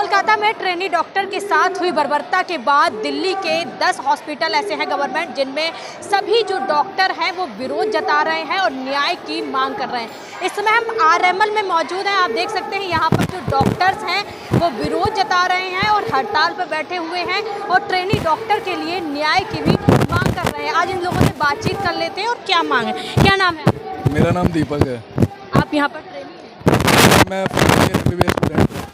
कोलकाता में trainee doctor के साथ हुई बर्बरता के बाद दिल्ली के 10 हॉस्पिटल ऐसे हैं गवर्नमेंट जिनमें सभी जो डॉक्टर हैं वो विरोध जता रहे हैं और न्याय की मांग कर रहे हैं। इस समय हम आरएमएल में मौजूद हैं। आप देख सकते हैं यहाँ पर जो डॉक्टर्स हैं वो विरोध जता रहे हैं और हड़ताल पर बैठे हुए हैं और ट्रेनी डॉक्टर के लिए न्याय की भी मांग कर रहे हैं। आज इन लोगों से बातचीत कर लेते हैं और क्या मांग है। क्या नाम है? मेरा नाम दीपक है। आप यहाँ पर ट्रेनी हैं? मैं MBBS स्टूडेंट हूँ।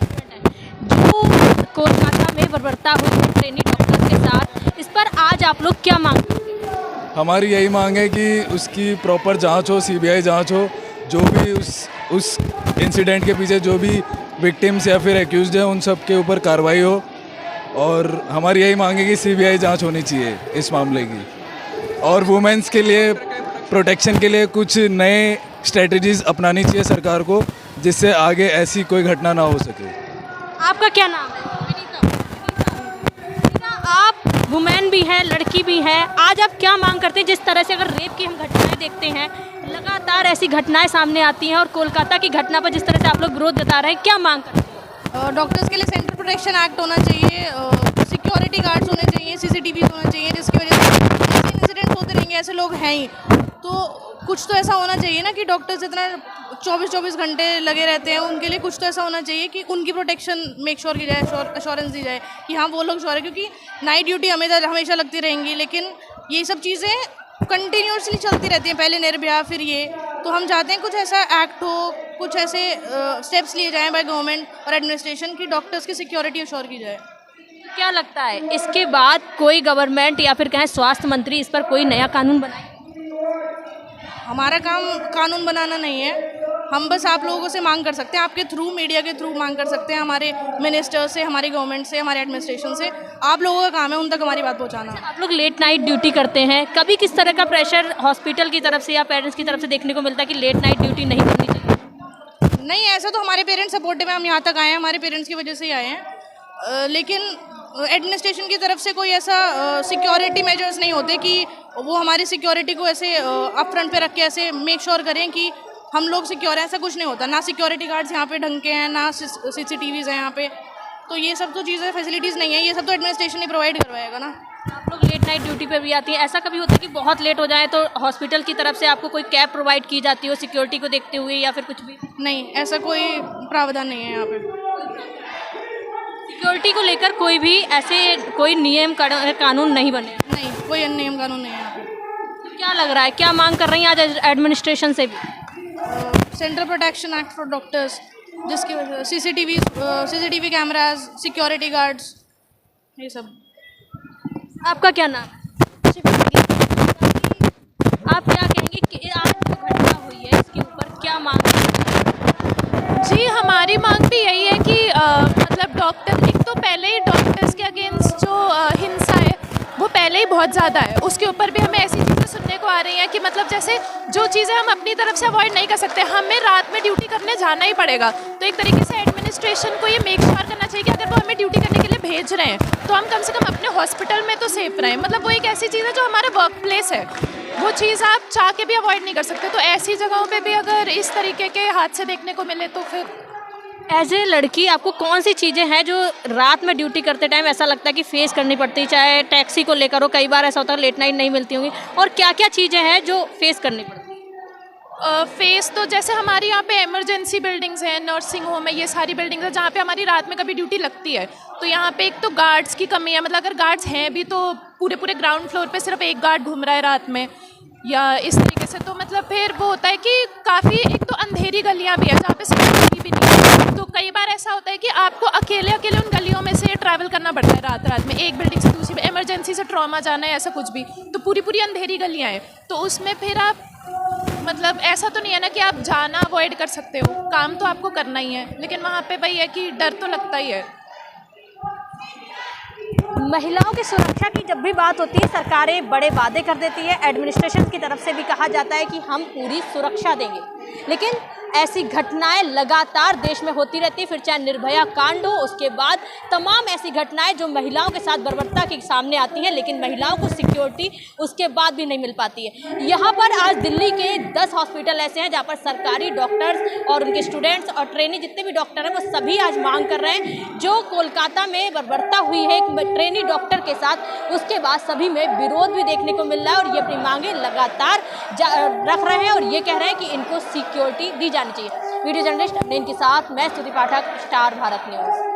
जो कोलकाता में बर्बरता हुई है ट्रेनी डॉक्टर के साथ, इस पर आज आप लोग क्या मांग करते हैं? हमारी यही मांग है कि उसकी प्रॉपर जांच हो, CBI जांच हो, जो भी उस इंसिडेंट के पीछे जो भी विक्टिम्स या फिर एक्यूज्ड है उन सब के ऊपर कार्रवाई हो। और हमारी यही मांग है कि CBI जांच होनी चाहिए इस मामले की, और वुमेन्स के लिए प्रोटेक्शन के लिए कुछ नए स्ट्रेटजीज अपनानी चाहिए सरकार को, जिससे आगे ऐसी कोई घटना ना हो सके। आपका क्या नाम है? विनीता, आप वुमेन भी हैं, लड़की भी हैं। आज आप क्या मांग करते हैं? जिस तरह से अगर रेप की हम घटनाएं देखते हैं, लगातार ऐसी घटनाएं सामने आती हैं और कोलकाता की घटना पर जिस तरह से आप लोग विरोध जता रहे हैं, क्या मांग करते हैं? डॉक्टर्स के लिए सेंट्रल प्रोटेक्शन एक्ट होना चाहिए, सिक्योरिटी गार्ड्स होने चाहिए, CCTV होना चाहिए, जिसकी वजह से ऐसे इंसिडेंट्स होते रहेंगे। ऐसे लोग हैं ही, तो कुछ तो ऐसा होना चाहिए ना कि डॉक्टर्स इतना 24-24 घंटे लगे रहते हैं, उनके लिए कुछ तो ऐसा होना चाहिए कि उनकी प्रोटेक्शन मेक श्योर की जाए, अश्योरेंस दी जाए कि हाँ वो लोग श्योर है, क्योंकि नाइट ड्यूटी हमेशा लगती रहेंगी, लेकिन ये सब चीज़ें कंटिन्यूसली चलती रहती हैं। पहले निर्भया, फिर ये, तो हम चाहते हैं कुछ ऐसा एक्ट हो, कुछ ऐसे स्टेप्स लिए जाएं बाय गवर्नमेंट और एडमिनिस्ट्रेशन की डॉक्टर्स की सिक्योरिटी अश्योर की जाए। क्या लगता है इसके बाद कोई गवर्नमेंट या फिर कहें स्वास्थ्य मंत्री इस पर कोई नया कानून बनाए? हमारा काम कानून बनाना नहीं है, हम बस आप लोगों से मांग कर सकते हैं, आपके थ्रू, मीडिया के थ्रू मांग कर सकते हैं, हमारे मिनिस्टर से, हमारी गवर्नमेंट से, हमारे एडमिनिस्ट्रेशन से। आप लोगों का काम है उन तक हमारी बात पहुंचाना। आप लोग लेट नाइट ड्यूटी करते हैं, कभी किस तरह का प्रेशर हॉस्पिटल की तरफ से या पेरेंट्स की तरफ से देखने को मिलता है कि लेट नाइट ड्यूटी नहीं करनी चाहिए? नहीं, ऐसा तो हमारे पेरेंट्स सपोर्टिव है, हम यहाँ तक आए हैं हमारे पेरेंट्स की वजह से ही आए हैं, लेकिन एडमिनिस्ट्रेशन की तरफ से कोई ऐसा सिक्योरिटी मेजर्स नहीं होते कि वो हमारी सिक्योरिटी को ऐसे अप फ्रंट पे रख के ऐसे मेक श्योर करें कि हम लोग सिक्योर हैं। ऐसा कुछ नहीं होता, ना सिक्योरिटी गार्ड्स यहाँ पे ढंग के हैं, ना CCTVs हैं यहाँ पे, तो ये सब तो चीज़ें फैसिलिटीज़ नहीं है, ये सब तो एडमिनिस्ट्रेशन ही प्रोवाइड करवाएगा ना। आप लोग लेट नाइट ड्यूटी पे भी आती है, ऐसा कभी होता है कि बहुत लेट हो जाए तो हॉस्पिटल की तरफ से आपको कोई कैब प्रोवाइड की जाती हो सिक्योरिटी को देखते हुए या फिर कुछ भी? नहीं, ऐसा कोई प्रावधान नहीं है यहाँ पे। सिक्योरिटी को लेकर कोई भी ऐसे कोई नियम कानून नहीं बने? नहीं, कोई नियम कानून नहीं है यहाँ पे। क्या लग रहा है, क्या मांग कर रही हैं आज एडमिनिस्ट्रेशन से भी? Central protection act for doctors, जिसकी वजह से CCTV कैमराज, सिक्योरिटी गार्ड्स, ये सब। आपका क्या नाम है? आप क्या कहेंगे कि आज जो घटना हुई है इसके ऊपर क्या मांग है? जी, हमारी मांग भी यही है कि मतलब डॉक्टर, एक तो पहले ही डॉक्टर्स के अगेंस्ट जो हिंसा है वो पहले ही बहुत ज़्यादा है, उसके ऊपर भी हमें ऐसी चीज़ें सुनने को आ रही हैं कि मतलब जैसे जो चीज़ें हम अपनी तरफ से अवॉइड नहीं कर सकते, हमें रात में ड्यूटी करने जाना ही पड़ेगा। तो एक तरीके से एडमिनिस्ट्रेशन को ये मेक श्योर करना चाहिए कि अगर वो हमें ड्यूटी करने के लिए भेज रहे हैं तो हम कम से कम अपने हॉस्पिटल में तो सेफ रहें। मतलब वो एक ऐसी चीज़ है जो हमारा वर्क प्लेस है, वो चीज़ आप चाह के भी अवॉइड नहीं कर सकते। तो ऐसी जगहों पर भी अगर इस तरीके के हादसे देखने को मिले तो फिर एज ए लड़की आपको कौन सी चीज़ें हैं जो रात में ड्यूटी करते टाइम ऐसा लगता है कि फेस करनी पड़ती है? चाहे टैक्सी को लेकर हो, कई बार ऐसा होता है लेट नाइट नहीं मिलती होंगी, और क्या क्या चीज़ें हैं जो फेस करनी पड़ती है? फेस तो जैसे हमारे यहाँ पे इमरजेंसी बिल्डिंग्स हैं, नर्सिंग होम है, ये सारी बिल्डिंग्स हैं जहाँ पे हमारी रात में कभी ड्यूटी लगती है। तो यहाँ पे एक तो गार्ड्स की कमी है, मतलब अगर गार्ड्स हैं भी तो पूरे ग्राउंड फ्लोर पे सिर्फ एक गार्ड घूम रहा है रात में या इस तरीके से। तो मतलब फिर वो होता है कि काफ़ी, एक तो अंधेरी गलियाँ भी है जहाँ पे सिक्योरिटी भी नहीं है, तो कई बार ऐसा होता है कि आपको अकेले उन गलियों में से ट्रैवल करना पड़ता है रात में, एक बिल्डिंग से दूसरी, इमरजेंसी से ट्रॉमा जाना है, ऐसा कुछ भी, तो पूरी अंधेरी गलियाँ हैं। तो उसमें फिर आप मतलब ऐसा तो नहीं है ना कि आप जाना अवॉइड कर सकते हो, काम तो आपको करना ही है, लेकिन वहाँ पे वही है कि डर तो लगता ही है। महिलाओं की सुरक्षा की जब भी बात होती है सरकारें बड़े वादे कर देती है, एडमिनिस्ट्रेशन की तरफ से भी कहा जाता है कि हम पूरी सुरक्षा देंगे, लेकिन ऐसी घटनाएं लगातार देश में होती रहती, फिर चाहे निर्भया कांड हो, उसके बाद तमाम ऐसी घटनाएं जो महिलाओं के साथ बर्बरता के सामने आती हैं, लेकिन महिलाओं को सिक्योरिटी उसके बाद भी नहीं मिल पाती है। यहाँ पर आज दिल्ली के 10 हॉस्पिटल ऐसे हैं जहाँ पर सरकारी डॉक्टर्स और उनके स्टूडेंट्स और ट्रेनी जितने भी डॉक्टर हैं वो सभी आज मांग कर रहे हैं। जो कोलकाता में बर्बरता हुई है एक ट्रेनी डॉक्टर के साथ, उसके बाद सभी में विरोध भी देखने को मिल रहा है और ये अपनी मांगे लगातार रख रहे हैं और ये कह रहे हैं कि इनको सिक्योरिटी दी जानी चाहिए। वीडियो जर्नलिस्ट अमरीन के साथ मैं स्तुति पाठक, स्टार भारत न्यूज़।